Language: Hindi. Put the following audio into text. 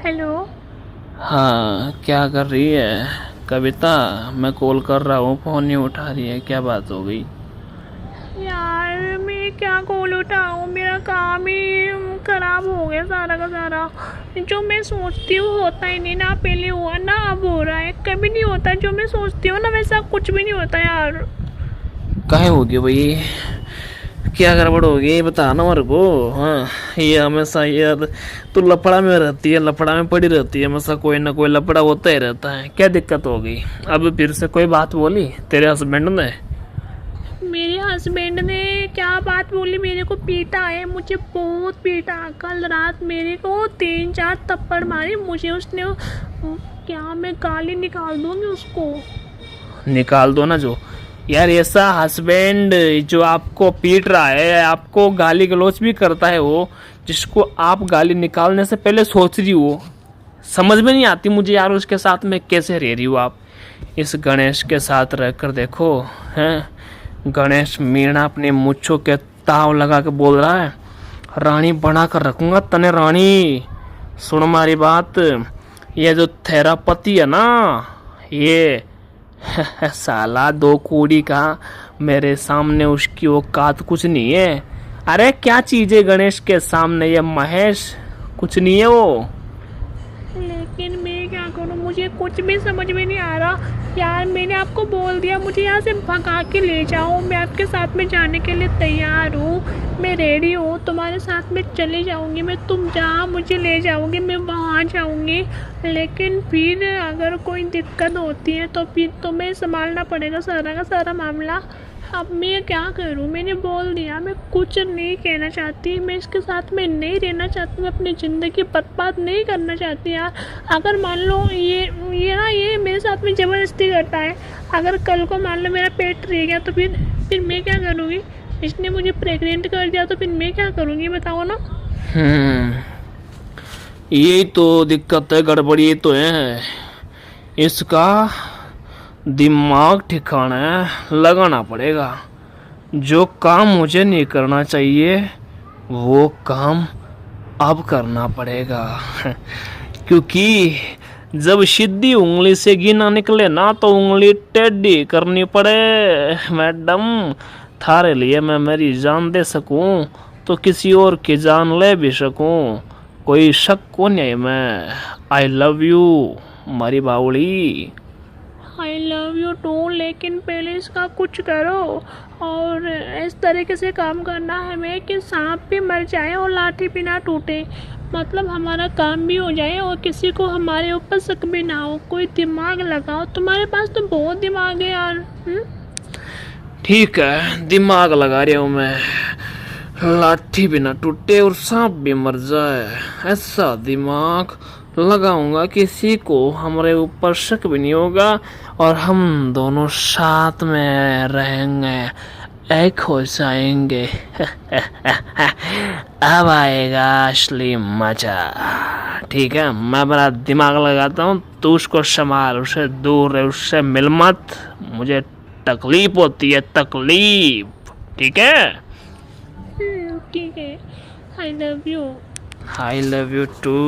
हेलो। हाँ, क्या कर रही है कविता? मैं कॉल कर रहा हूँ, फोन नहीं उठा रही है, क्या बात हो गई? यार मैं क्या कॉल उठाऊँ, मेरा काम ही खराब हो गया सारा का सारा। जो मैं सोचती हूँ होता ही नहीं ना, पहले हुआ ना अब हो रहा है, कभी नहीं होता जो मैं सोचती हूँ ना वैसा कुछ भी नहीं होता यार। काहे होगी भाई? क्या गड़बड़ होगी ये बता ना मेरे को। हाँ, ये हमेशा यार तू लफड़ा में रहती है, लफड़ा में पड़ी रहती है, हमेशा कोई ना कोई लफड़ा होता ही रहता है। क्या दिक्कत हो गई? अब फिर से कोई बात बोली तेरे हस्बैंड ने? मेरे हस्बैंड ने क्या बात बोली, मेरे को पीटा है, मुझे बहुत पीटा। कल रात मेरे को 3-4 थप्पड़ मारी मुझे उसने। क्या मैं गाली निकाल दूंगी उसको। निकाल दो ना जो। यार ऐसा हस्बैंड जो आपको पीट रहा है, आपको गाली गलौज भी करता है, वो जिसको आप गाली निकालने से पहले सोच रही हो, समझ में नहीं आती मुझे यार उसके साथ में कैसे रह रही हो आप। इस गणेश के साथ रहकर देखो। हैं, गणेश मीणा अपने मुच्छों के ताव लगा के बोल रहा है, रानी बना कर रखूंगा तने रानी। सुन हमारी बात, ये जो थेरापति है ना, ये साला दो कूड़ी का, मेरे सामने उसकी औकात कुछ नहीं है। अरे क्या चीज है गणेश के सामने ये महेश, कुछ नहीं है वो। लेकिन मैं क्या करूं, मुझे कुछ भी समझ में नहीं आ रहा। यार मैंने आपको बोल दिया मुझे यहाँ से भगा के ले जाओ, मैं आपके साथ में जाने के लिए तैयार हूँ, मैं रेडी हूँ, तुम्हारे साथ में चले जाऊँगी मैं, तुम जहाँ मुझे ले जाओगे मैं वहाँ जाऊँगी। लेकिन फिर अगर कोई दिक्कत होती है तो फिर तुम्हें संभालना पड़ेगा सारा का सारा मामला। अब मैं क्या करूं, मैंने बोल दिया, मैं कुछ नहीं कहना चाहती, मैं इसके साथ में नहीं रहना चाहती, मैं अपनी ज़िंदगी बर्बाद नहीं करना चाहती यार। अगर मान लो ये मेरे साथ में ज़बरदस्ती करता है, अगर कल को मान लो मेरा पेट रह गया तो फिर मैं क्या करूँगी। इसने मुझे प्रेग्नेंट कर दिया तो फिर मैं क्या करूँगी बताओ ना। यही तो दिक्कत है, गड़बड़ी ये तो है। इसका दिमाग ठिकाना लगाना पड़ेगा। जो काम मुझे नहीं करना चाहिए वो काम अब करना पड़ेगा। क्योंकि जब सीधी उंगली से गिना निकले ना तो उंगली टेढ़ी करनी पड़े। मैडम, थारे लिए मैं मेरी जान दे सकूं तो किसी और की जान ले भी सकूं, कोई शक को नहीं। मैं आई लव यू हमारी बावड़ी। आई लव यू टू, लेकिन पहले इसका कुछ करो। और इस तरीके से काम करना है हमें कि सांप भी मर जाए और लाठी भी ना टूटे, मतलब हमारा काम भी हो जाए और किसी को हमारे ऊपर शक भी ना हो। कोई दिमाग लगाओ, तुम्हारे पास तो बहुत दिमाग है यार। ठीक है, दिमाग लगा रहा हूँ मैं, लाठी भी ना टूटे और सांप भी मर जाए, ऐसा दिमाग लगाऊंगा किसी को हमारे ऊपर शक भी नहीं होगा और हम दोनों साथ में रहेंगे, एक हो जाएंगे। अब आएगा असली मजा। ठीक है, मैं बड़ा दिमाग लगाता हूँ, तू उसको संभाल, उससे दूर रहे, उससे मिल मत, मुझे तकलीफ होती है, तकलीफ। ठीक है? ठीक है, I love you. I love you to.